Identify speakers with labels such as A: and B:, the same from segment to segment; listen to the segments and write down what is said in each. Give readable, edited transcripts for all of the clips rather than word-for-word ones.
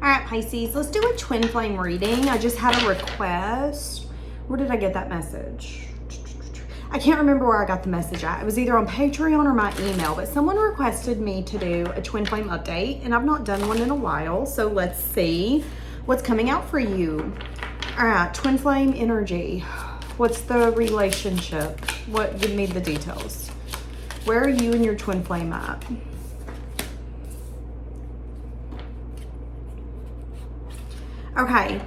A: All right, Pisces, let's do a twin flame reading. I just had a request. Where did I get that message? I can't remember where I got the message at. It was either on Patreon or my email, but someone requested me to do a twin flame update, and I've not done one in a while, so let's see what's coming out for you. All right, twin flame energy. What's the relationship? Give me the details. Where are you and your twin flame at? Okay.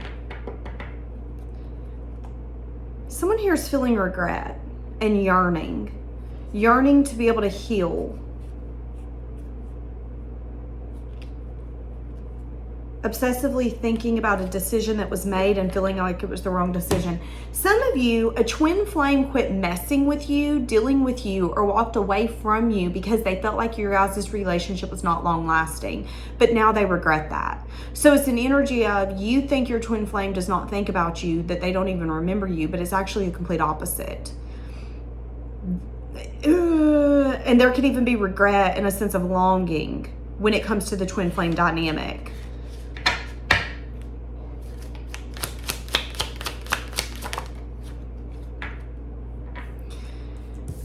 A: Someone here is feeling regret and yearning to be able to heal. Obsessively thinking about a decision that was made and feeling like it was the wrong decision. Some of you, a twin flame quit messing with you, dealing with you, or walked away from you because they felt like your guys' relationship was not long lasting, but now they regret that. So it's an energy of you think your twin flame does not think about you, that they don't even remember you, but it's actually a complete opposite. And there could even be regret and a sense of longing when it comes to the twin flame dynamic.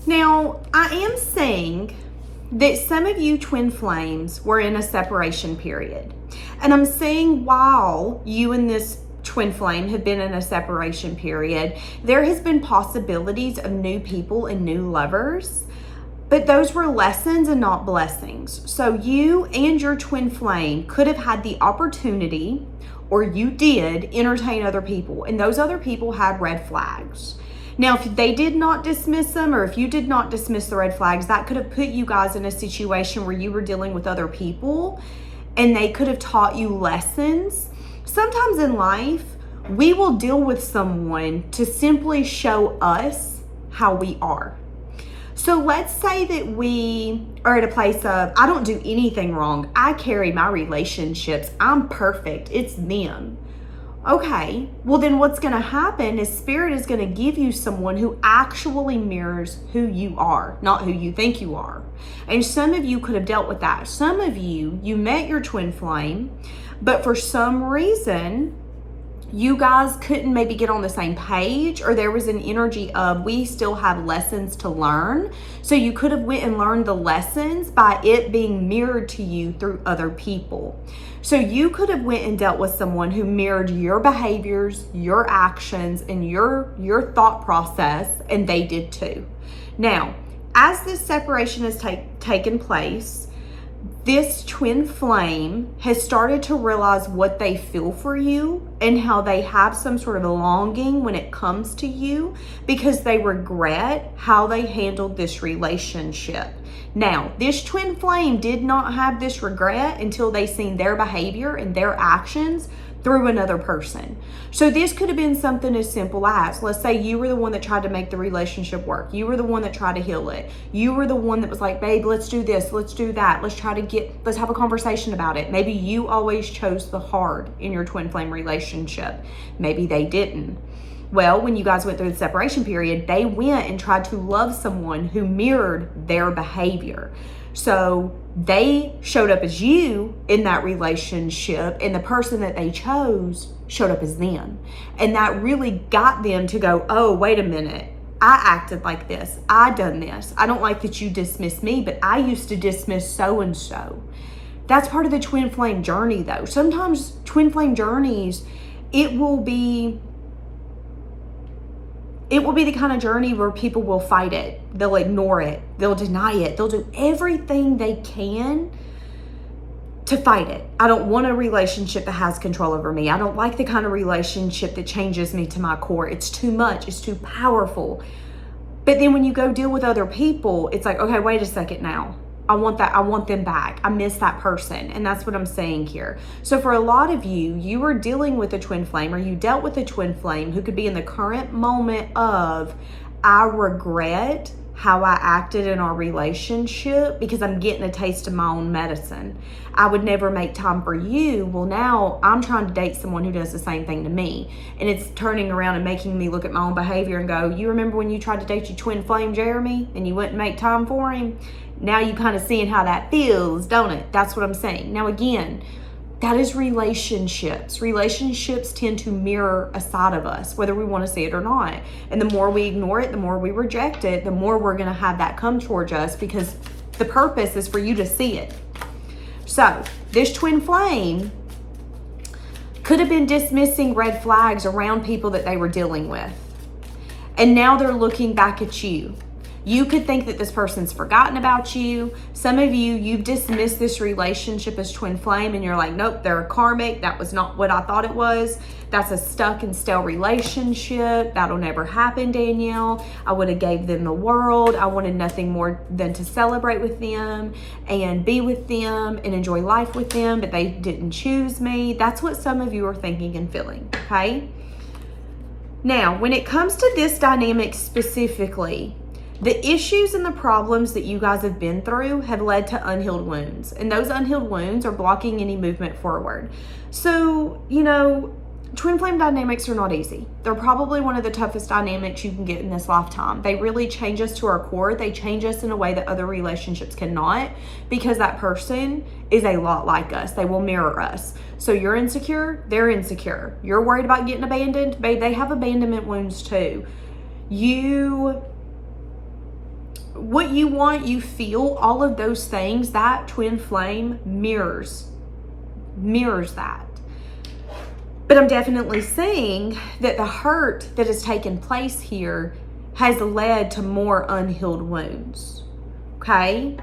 A: Now, I am saying that some of you twin flames were in a separation period. And I'm saying while you and this twin flame have been in a separation period, there has been possibilities of new people and new lovers, but those were lessons and not blessings. So you and your twin flame could have had the opportunity, or you did, entertain other people, and those other people had red flags. Now, if they did not dismiss them, or if you did not dismiss the red flags, that could have put you guys in a situation where you were dealing with other people and they could have taught you lessons. Sometimes in life, we will deal with someone to simply show us how we are. So let's say that we are at a place of, I don't do anything wrong. I carry my relationships. I'm perfect. It's them. Okay, well then what's going to happen is Spirit is going to give you someone who actually mirrors who you are, not who you think you are. And some of you could have dealt with that. Some of you met your twin flame, but for some reason, you guys couldn't maybe get on the same page, or there was an energy of we still have lessons to learn. So you could have went and learned the lessons by it being mirrored to you through other people. So you could have went and dealt with someone who mirrored your behaviors, your actions, and your thought process, and they did too. Now, as this separation has taken place, this twin flame has started to realize what they feel for you and how they have some sort of a longing when it comes to you because they regret how they handled this relationship. Now, this twin flame did not have this regret until they seen their behavior and their actions through another person. So this could have been something as simple as, let's say you were the one that tried to make the relationship work. You were the one that tried to heal it. You were the one that was like, babe, let's do this, let's do that. Let's have a conversation about it. Maybe you always chose the hard in your twin flame relationship. Maybe they didn't. Well, when you guys went through the separation period, they went and tried to love someone who mirrored their behavior. So they showed up as you in that relationship, and the person that they chose showed up as them. And that really got them to go, oh, wait a minute. I acted like this. I done this. I don't like that you dismiss me, but I used to dismiss so-and-so. That's part of the twin flame journey, though. Sometimes twin flame journeys, it will be the kind of journey where people will fight it. They'll ignore it. They'll deny it. They'll do everything they can to fight it. I don't want a relationship that has control over me. I don't like the kind of relationship that changes me to my core. It's too much. It's too powerful. But then when you go deal with other people, it's like, okay, wait a second now. I want that. I want them back. I miss that person. And that's what I'm saying here. So for a lot of you, you are dealing with a twin flame, or you dealt with a twin flame who could be in the current moment of, I regret how I acted in our relationship because I'm getting a taste of my own medicine. I would never make time for you. Well, now I'm trying to date someone who does the same thing to me. And it's turning around and making me look at my own behavior and go, you remember when you tried to date your twin flame, Jeremy, and you wouldn't make time for him? Now you kind of seeing how that feels, don't it? That's what I'm saying. Now, again, That is relationships. Relationships tend to mirror a side of us, whether we want to see it or not. And the more we ignore it, the more we reject it, the more we're going to have that come towards us, because the purpose is for you to see it. So this twin flame could have been dismissing red flags around people that they were dealing with. And now they're looking back at you. You could think that this person's forgotten about you. Some of you, you've dismissed this relationship as twin flame and you're like, nope, they're karmic. That was not what I thought it was. That's a stuck and stale relationship. That'll never happen, Danielle. I would have gave them the world. I wanted nothing more than to celebrate with them and be with them and enjoy life with them, but they didn't choose me. That's what some of you are thinking and feeling, okay? Now, when it comes to this dynamic specifically, the issues and the problems that you guys have been through have led to unhealed wounds. And those unhealed wounds are blocking any movement forward. So, you know, twin flame dynamics are not easy. They're probably one of the toughest dynamics you can get in this lifetime. They really change us to our core. They change us in a way that other relationships cannot, because that person is a lot like us. They will mirror us. So you're insecure, they're insecure. You're worried about getting abandoned, babe, they have abandonment wounds too. What you want, you feel, all of those things, that twin flame mirrors that. But I'm definitely saying that the hurt that has taken place here has led to more unhealed wounds, okay?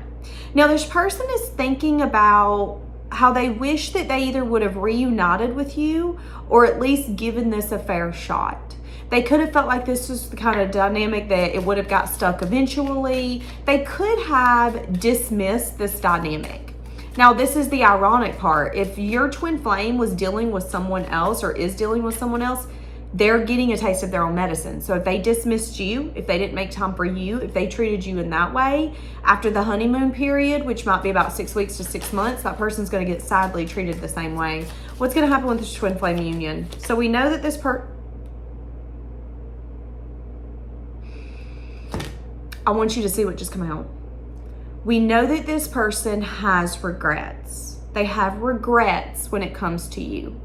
A: Now, this person is thinking about how they wish that they either would have reunited with you or at least given this a fair shot. They could have felt like this was the kind of dynamic that it would have got stuck eventually. They could have dismissed this dynamic. Now, this is the ironic part. If your twin flame was dealing with someone else or is dealing with someone else, they're getting a taste of their own medicine. So if they dismissed you, if they didn't make time for you, if they treated you in that way, after the honeymoon period, which might be about 6 weeks to 6 months, that person's going to get sadly treated the same way. What's going to happen with this twin flame union? So we know that this I want you to see what just came out. We know that this person has regrets. They have regrets when it comes to you.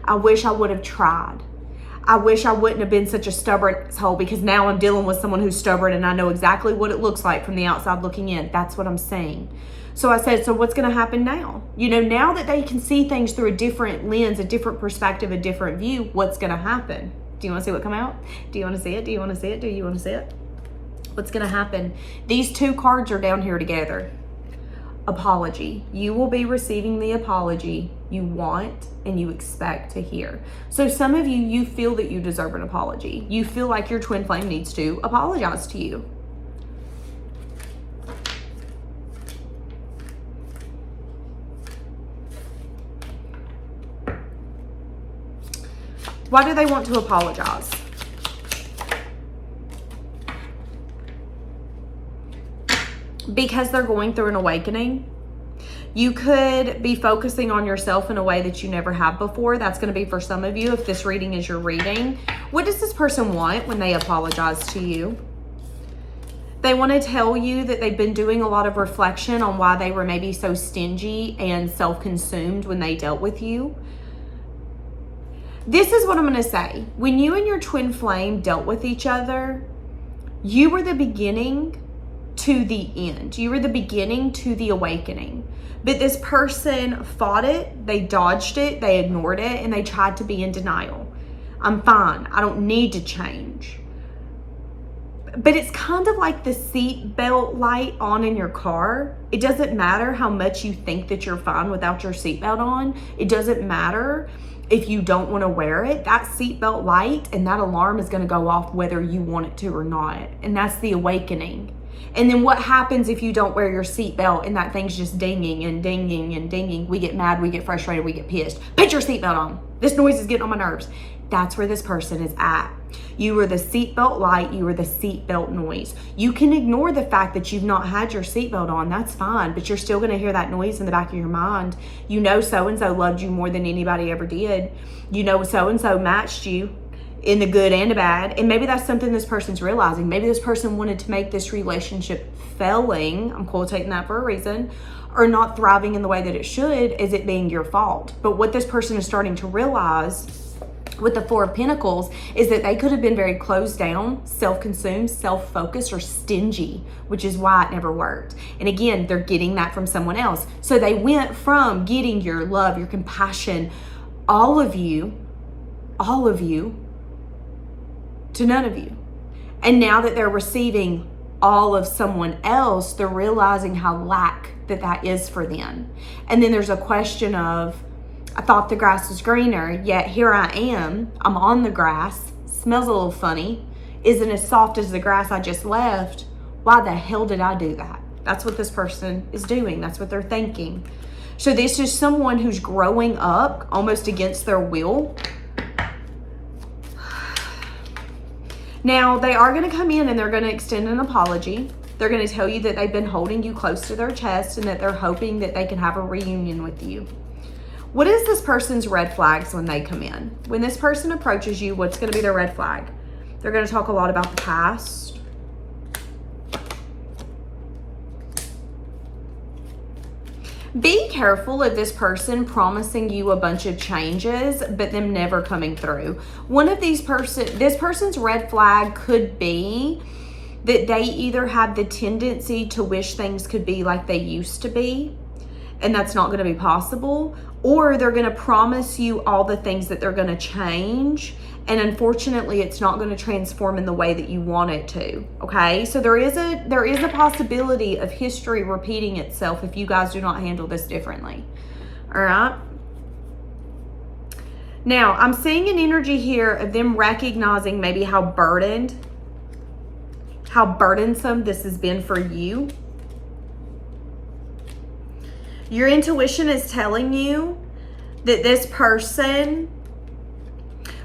A: I wish I would have tried. I wish I wouldn't have been such a stubborn asshole, because now I'm dealing with someone who's stubborn and I know exactly what it looks like from the outside looking in. That's what I'm saying. So I said, so what's going to happen now? You know, now that they can see things through a different lens, a different perspective, a different view, what's going to happen? Do you want to see what come out? Do you want to see it? Do you want to see it? Do you want to see it? What's going to happen? These two cards are down here together. Apology. You will be receiving the apology you want and you expect to hear. So some of you feel that you deserve an apology. You feel like your twin flame needs to apologize to you. Why do they want to apologize? Because they're going through an awakening. You could be focusing on yourself in a way that you never have before. That's going to be for some of you if this reading is your reading. What does this person want when they apologize to you? They want to tell you that they've been doing a lot of reflection on why they were maybe so stingy and self-consumed when they dealt with you. This is what I'm going to say. When you and your twin flame dealt with each other, you were the beginning to the end. You were the beginning to the awakening. But this person fought it, they dodged it, they ignored it, and they tried to be in denial. I'm fine. I don't need to change. But it's kind of like the seat belt light on in your car. It doesn't matter how much you think that you're fine without your seatbelt on. It doesn't matter if you don't want to wear it. That seatbelt light and that alarm is going to go off whether you want it to or not. And that's the awakening. And then what happens if you don't wear your seatbelt and that thing's just dinging and dinging and dinging? We get mad, we get frustrated, we get pissed. Put your seatbelt on. This noise is getting on my nerves. That's where this person is at. You were the seatbelt light, you were the seatbelt noise. You can ignore the fact that you've not had your seatbelt on, that's fine, but you're still gonna hear that noise in the back of your mind. You know so-and-so loved you more than anybody ever did. You know so-and-so matched you. in the good and the bad. And maybe that's something this person's realizing. Maybe this person wanted to make this relationship failing, I'm quotating that for a reason, or not thriving in the way that it should, as it being your fault. But what this person is starting to realize with the Four of Pentacles is that they could have been very closed down, self-consumed, self-focused, or stingy, which is why it never worked. And again, they're getting that from someone else. So they went from getting your love, your compassion, all of you, to none of you. And now that they're receiving all of someone else, they're realizing how lack that is for them. And then there's a question of, I thought the grass was greener, yet here I am. I'm on the grass. Smells a little funny. Isn't as soft as the grass I just left. Why the hell did I do that? That's what this person is doing. That's what they're thinking. So this is someone who's growing up almost against their will. Now, they are going to come in and they're going to extend an apology. They're going to tell you that they've been holding you close to their chest and that they're hoping that they can have a reunion with you. What is this person's red flags when they come in? When this person approaches you, what's going to be their red flag? They're going to talk a lot about the past. Be careful of this person promising you a bunch of changes, but them never coming through. This person's red flag could be that they either have the tendency to wish things could be like they used to be, and that's not going to be possible, or they're going to promise you all the things that they're going to change, and unfortunately it's not going to transform in the way that you want it to. Okay, so there is a possibility of history repeating itself if you guys do not handle this differently. All right, now I'm seeing an energy here of them recognizing maybe how burdensome this has been for you. Your intuition is telling you that this person,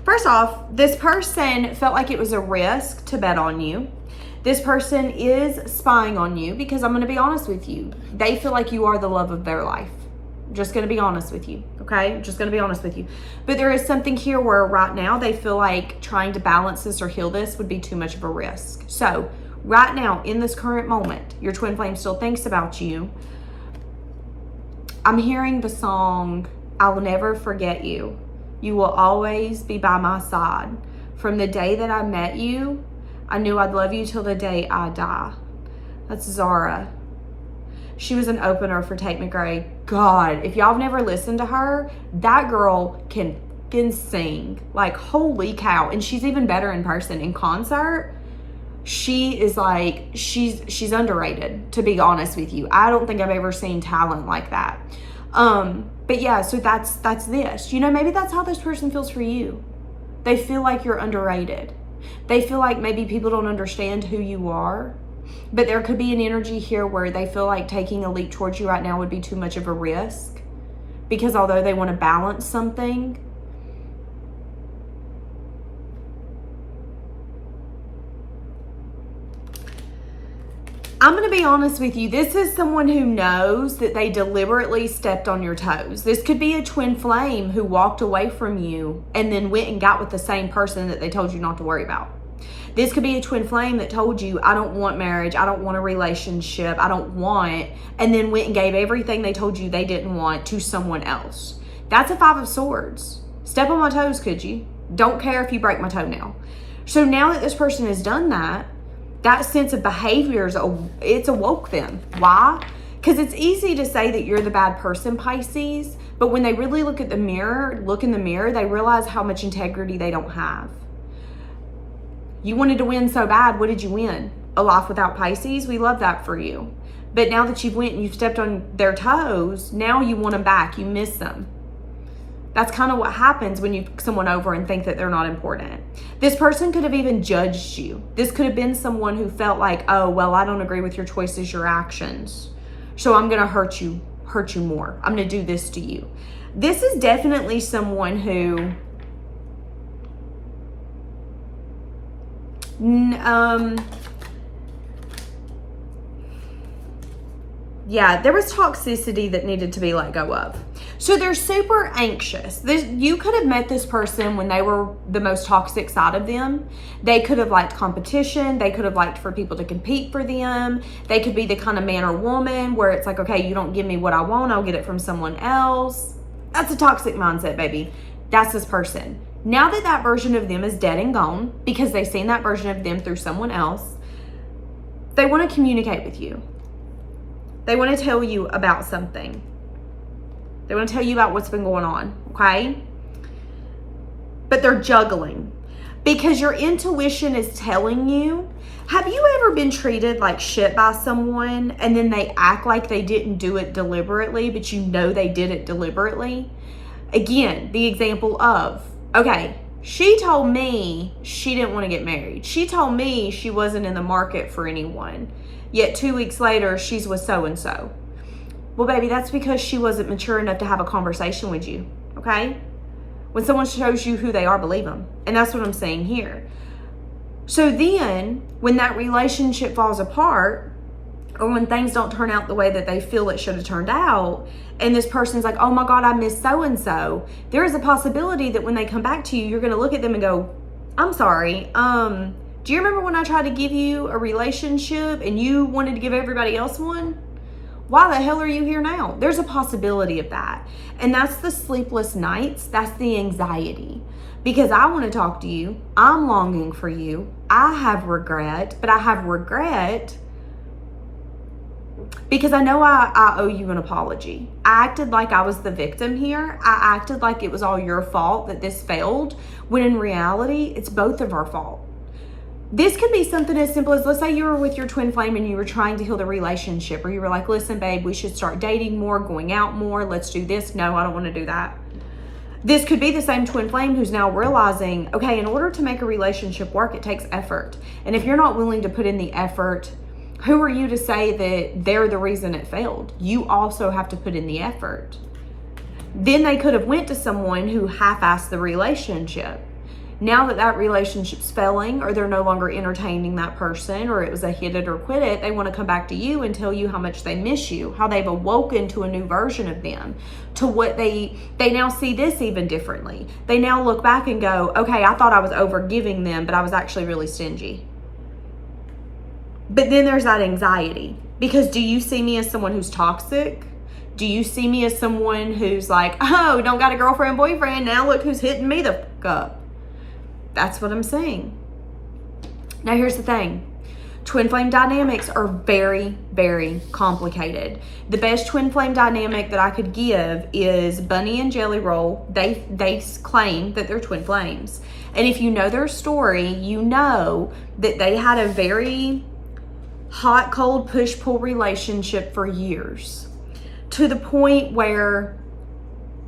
A: first off, this person felt like it was a risk to bet on you. This person is spying on you because I'm going to be honest with you. They feel like you are the love of their life. Just going to be honest with you, okay? Just going to be honest with you. But there is something here where right now they feel like trying to balance this or heal this would be too much of a risk. So right now, in this current moment, your twin flame still thinks about you. I'm hearing the song, I'll Never Forget You. You will always be by my side. From the day that I met you, I knew I'd love you till the day I die. That's Zara. She was an opener for Tate McRae. God, if y'all have never listened to her, that girl can sing. Like, holy cow. And she's even better in person. In concert, she is like, she's underrated, to be honest with you. I don't think I've ever seen talent like that. But yeah, so that's this. You know, maybe that's how this person feels for you. They feel like you're underrated. They feel like maybe people don't understand who you are. But there could be an energy here where they feel like taking a leap towards you right now would be too much of a risk. Because although they want to balance something, I'm going to be honest with you. This is someone who knows that they deliberately stepped on your toes. This could be a twin flame who walked away from you and then went and got with the same person that they told you not to worry about. This could be a twin flame that told you, I don't want marriage, I don't want a relationship, I don't want, and then went and gave everything they told you they didn't want to someone else. That's a Five of Swords. Step on my toes, could you? Don't care if you break my toenail. So now that this person has done that, that sense of behavior, it's awoke them. Why? Because it's easy to say that you're the bad person, Pisces, but when they really look in the mirror, they realize how much integrity they don't have. You wanted to win so bad. What did you win? A life without Pisces? We love that for you. But now that you've went and you've stepped on their toes, now you want them back. You miss them. That's kind of what happens when you someone over and think that they're not important. This person could have even judged you. This could have been someone who felt like, oh, well, I don't agree with your choices, your actions. So I'm going to hurt you more. I'm going to do this to you. This is definitely someone who yeah, there was toxicity that needed to be let go of. So they're super anxious. You could have met this person when they were the most toxic side of them. They could have liked competition. They could have liked for people to compete for them. They could be the kind of man or woman where it's like, okay, you don't give me what I want, I'll get it from someone else. That's a toxic mindset, baby. That's this person. Now that that version of them is dead and gone because they've seen that version of them through someone else, they want to communicate with you. They want to tell you about something. They want to tell you about what's been going on, okay? But they're juggling because your intuition is telling you. Have you ever been treated like shit by someone and then they act like they didn't do it deliberately, but you know they did it deliberately? Again, the example of, okay, she told me she didn't want to get married. She told me she wasn't in the market for anyone. Yet 2 weeks later, she's with so-and-so. Well, baby, that's because she wasn't mature enough to have a conversation with you, okay? When someone shows you who they are, believe them. And that's what I'm saying here. So then, when that relationship falls apart, or when things don't turn out the way that they feel it should have turned out, and this person's like, oh my God, I miss so-and-so, there is a possibility that when they come back to you, you're going to look at them and go, I'm sorry, do you remember when I tried to give you a relationship and you wanted to give everybody else one? Why the hell are you here now? There's a possibility of that. And that's the sleepless nights. That's the anxiety. Because I want to talk to you. I'm longing for you. I have regret, but I have regret because I know I owe you an apology. I acted like I was the victim here. I acted like it was all your fault that this failed, when in reality, it's both of our fault. This could be something as simple as, let's say you were with your twin flame and you were trying to heal the relationship, or you were like, listen, babe, we should start dating more, going out more. Let's do this. No, I don't want to do that. This could be the same twin flame who's now realizing, okay, in order to make a relationship work, it takes effort. And if you're not willing to put in the effort, who are you to say that they're the reason it failed? You also have to put in the effort. Then they could have went to someone who half-assed the relationship. Now that that relationship's failing, or they're no longer entertaining that person, or it was a hit it or quit it, they want to come back to you and tell you how much they miss you, how they've awoken to a new version of them, to what they now see this even differently. They now look back and go, okay, I thought I was over giving them, but I was actually really stingy. But then there's that anxiety, because do you see me as someone who's toxic? Do you see me as someone who's like, oh, don't got a girlfriend, boyfriend, now look who's hitting me the fuck up? That's what I'm saying. Now, here's the thing. Twin flame dynamics are very, very complicated. The best twin flame dynamic that I could give is Bunny and Jelly Roll. They claim that they're twin flames. And if you know their story, you know that they had a very hot, cold, push-pull relationship for years. To the point where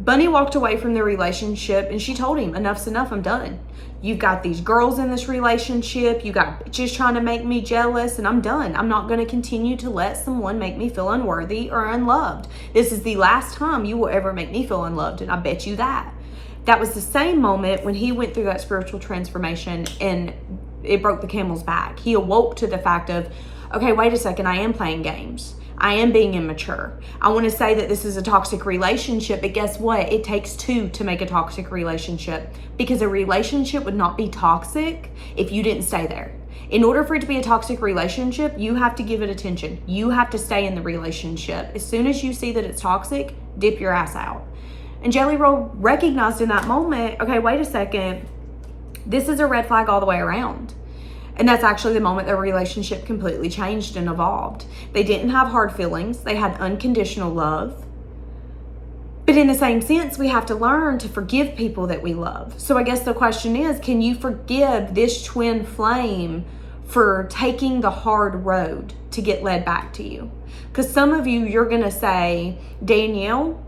A: Bunny walked away from the relationship and she told him, enough's enough, I'm done. You've got these girls in this relationship. You got bitches trying to make me jealous, and I'm done. I'm not going to continue to let someone make me feel unworthy or unloved. This is the last time you will ever make me feel unloved, and I bet you that. That was the same moment when he went through that spiritual transformation and it broke the camel's back. He awoke to the fact of, okay, wait a second, I am playing games. I am being immature. I want to say that this is a toxic relationship, but guess what? It takes two to make a toxic relationship, because a relationship would not be toxic if you didn't stay there. In order for it to be a toxic relationship, you have to give it attention. You have to stay in the relationship. As soon as you see that it's toxic, dip your ass out. And Jelly Roll recognized in that moment, okay, wait a second, this is a red flag all the way around. And that's actually the moment their relationship completely changed and evolved. They didn't have hard feelings. They had unconditional love. But in the same sense, we have to learn to forgive people that we love. So I guess the question is, can you forgive this twin flame for taking the hard road to get led back to you? Because some of you, you're going to say, Danielle,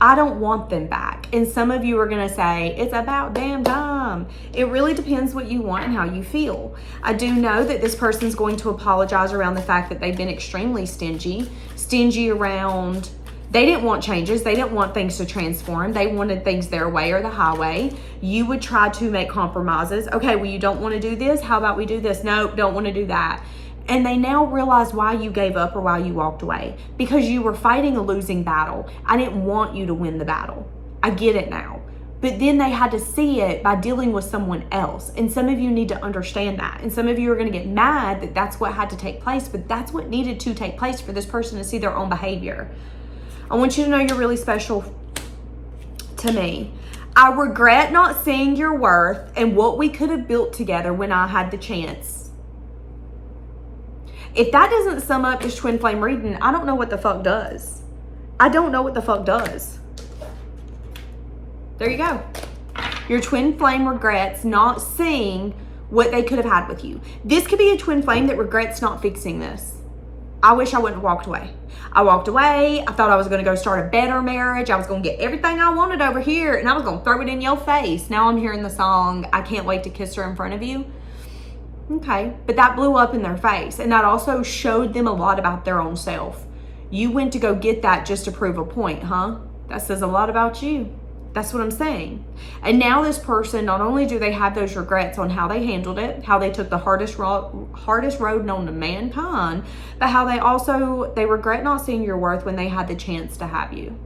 A: I don't want them back. And some of you are going to say, it's about damn time. It really depends what you want and how you feel. I do know that this person's going to apologize around the fact that they've been extremely stingy around, they didn't want changes. They didn't want things to transform. They wanted things their way or the highway. You would try to make compromises. Okay, well, you don't want to do this. How about we do this? No, don't want to do that. And they now realize why you gave up or why you walked away. Because you were fighting a losing battle. I didn't want you to win the battle. I get it now. But then they had to see it by dealing with someone else. And some of you need to understand that. And some of you are going to get mad that that's what had to take place. But that's what needed to take place for this person to see their own behavior. I want you to know you're really special to me. I regret not seeing your worth and what we could have built together when I had the chance. If that doesn't sum up this twin flame reading, I don't know what the fuck does. I don't know what the fuck does. There you go. Your twin flame regrets not seeing what they could have had with you. This could be a twin flame that regrets not fixing this. I wish I wouldn't have walked away. I walked away. I thought I was going to go start a better marriage. I was going to get everything I wanted over here, and I was going to throw it in your face. Now I'm hearing the song, I Can't Wait to Kiss Her in Front of You. Okay, but that blew up in their face, and that also showed them a lot about their own self. You went to go get that just to prove a point, huh? That says a lot about you. That's what I'm saying. And now this person, not only do they have those regrets on how they handled it, how they took the hardest road known to mankind, but how they regret not seeing your worth when they had the chance to have you.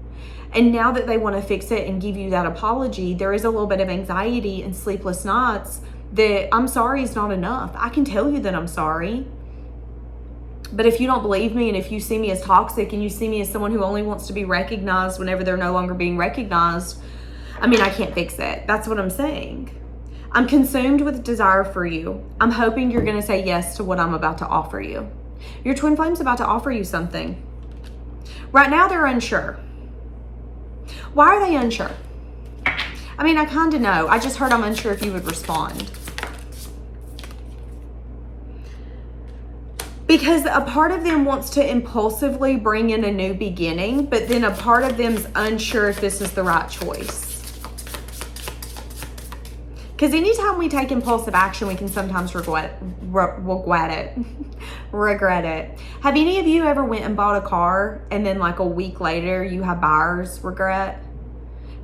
A: And now that they want to fix it and give you that apology, there is a little bit of anxiety and sleepless nights that I'm sorry is not enough. I can tell you that I'm sorry. But if you don't believe me, and if you see me as toxic, and you see me as someone who only wants to be recognized whenever they're no longer being recognized, I mean, I can't fix it. That's what I'm saying. I'm consumed with desire for you. I'm hoping you're going to say yes to what I'm about to offer you. Your twin flame's about to offer you something. Right now, they're unsure. Why are they unsure? I mean, I kind of know. I just heard I'm unsure if you would respond. Because a part of them wants to impulsively bring in a new beginning, but then a part of them's unsure if this is the right choice. Because anytime we take impulsive action, we can sometimes regret it. Have any of you ever went and bought a car and then like a week later you have buyer's regret?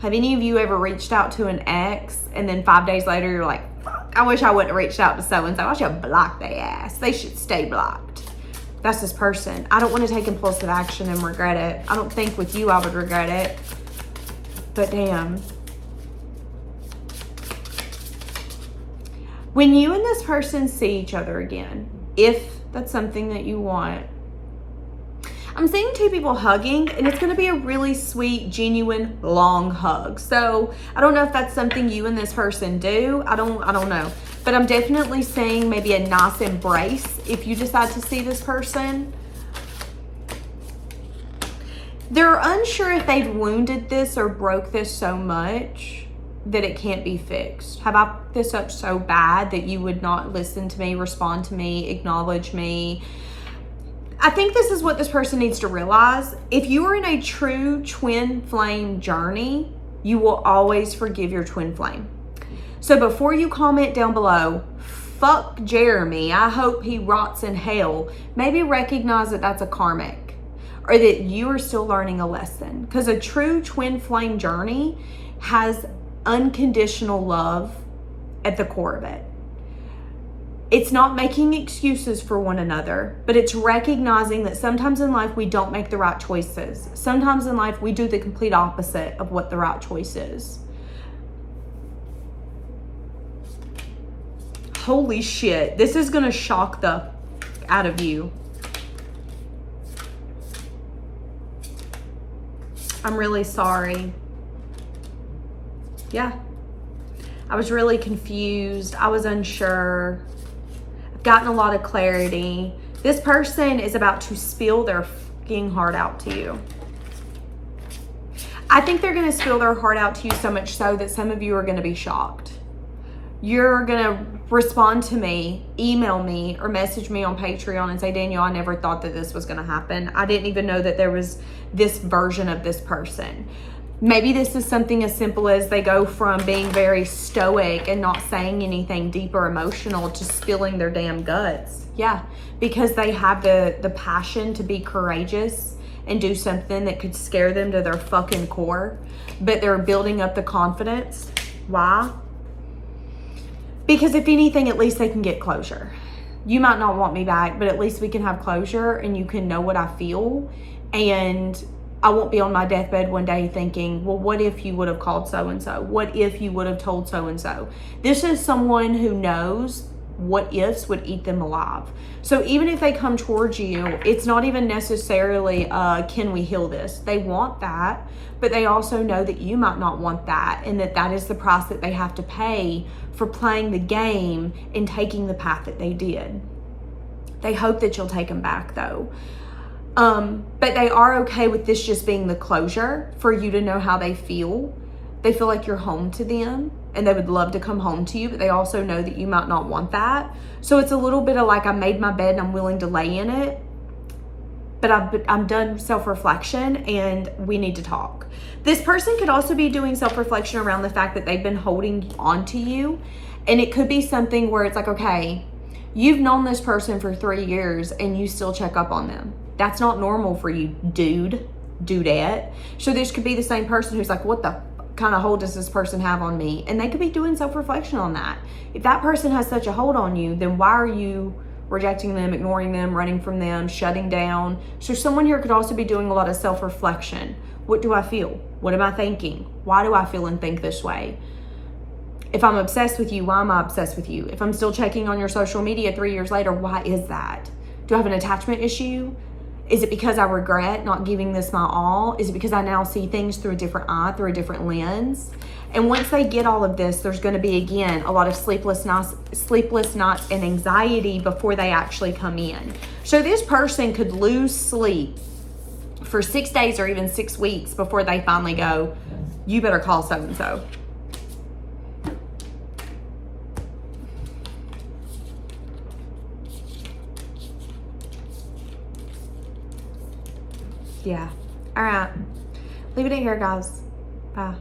A: Have any of you ever reached out to an ex and then 5 days later you're like, fuck, I wish I wouldn't have reached out to so-and-so. I should block their ass. They should stay blocked. That's this person. I don't want to take impulsive action and regret it. I don't think with you I would regret it. But damn. When you and this person see each other again, if that's something that you want, I'm seeing two people hugging, and it's going to be a really sweet, genuine, long hug. So I don't know if that's something you and this person do. I don't know. But I'm definitely seeing maybe a nice embrace if you decide to see this person. They're unsure if they've wounded this or broke this so much that it can't be fixed. Have I put this up so bad that you would not listen to me, respond to me, acknowledge me? I think this is what this person needs to realize. If you are in a true twin flame journey, you will always forgive your twin flame. So before you comment down below, fuck Jeremy, I hope he rots in hell, maybe recognize that that's a karmic, or that you are still learning a lesson. Because a true twin flame journey has unconditional love at the core of it. It's not making excuses for one another, but it's recognizing that sometimes in life we don't make the right choices. Sometimes in life we do the complete opposite of what the right choice is. Holy shit, this is gonna shock the out of you. I'm really sorry. Yeah, I was really confused. I was unsure. I've gotten a lot of clarity. This person is about to spill their fucking heart out to you. I think they're going to spill their heart out to you so much so that some of you are going to be shocked. You're going to respond to me, email me, or message me on Patreon and say, Danielle, I never thought that this was going to happen. I didn't even know that there was this version of this person. Maybe this is something as simple as they go from being very stoic and not saying anything deep or emotional to spilling their damn guts. Yeah, because they have the passion to be courageous and do something that could scare them to their fucking core. But they're building up the confidence. Why? Because if anything, at least they can get closure. you might not want me back, but at least we can have closure and you can know what I feel. And I won't be on my deathbed one day thinking, well, what if you would have called so-and-so? What if you would have told so-and-so? This is someone who knows what ifs would eat them alive. So even if they come towards you, it's not even necessarily, can we heal this? They want that, but they also know that you might not want that, and that is the price that they have to pay for playing the game and taking the path that they did. They hope that you'll take them back though. But they are okay with this just being the closure for you to know how they feel. They feel like you're home to them and they would love to come home to you, but they also know that you might not want that. So it's a little bit of like, I made my bed and I'm willing to lay in it, but I'm done self-reflection and we need to talk. This person could also be doing self-reflection around the fact that they've been holding on to you. And it could be something where it's like, okay, you've known this person for 3 years and you still check up on them. That's not normal for you, dudette. So this could be the same person who's like, what the kind of hold does this person have on me? And they could be doing self-reflection on that. If that person has such a hold on you, then why are you rejecting them, ignoring them, running from them, shutting down? So someone here could also be doing a lot of self-reflection. What do I feel? What am I thinking? Why do I feel and think this way? If I'm obsessed with you, why am I obsessed with you? If I'm still checking on your social media 3 years later, why is that? Do I have an attachment issue? Is it because I regret not giving this my all? Is it because I now see things through a different eye, through a different lens? And once they get all of this, there's going to be, again, a lot of sleepless nights and anxiety before they actually come in. So this person could lose sleep for 6 days or even 6 weeks before they finally go, you better call so-and-so. Yeah. All right. Leave it at here, guys. Bye.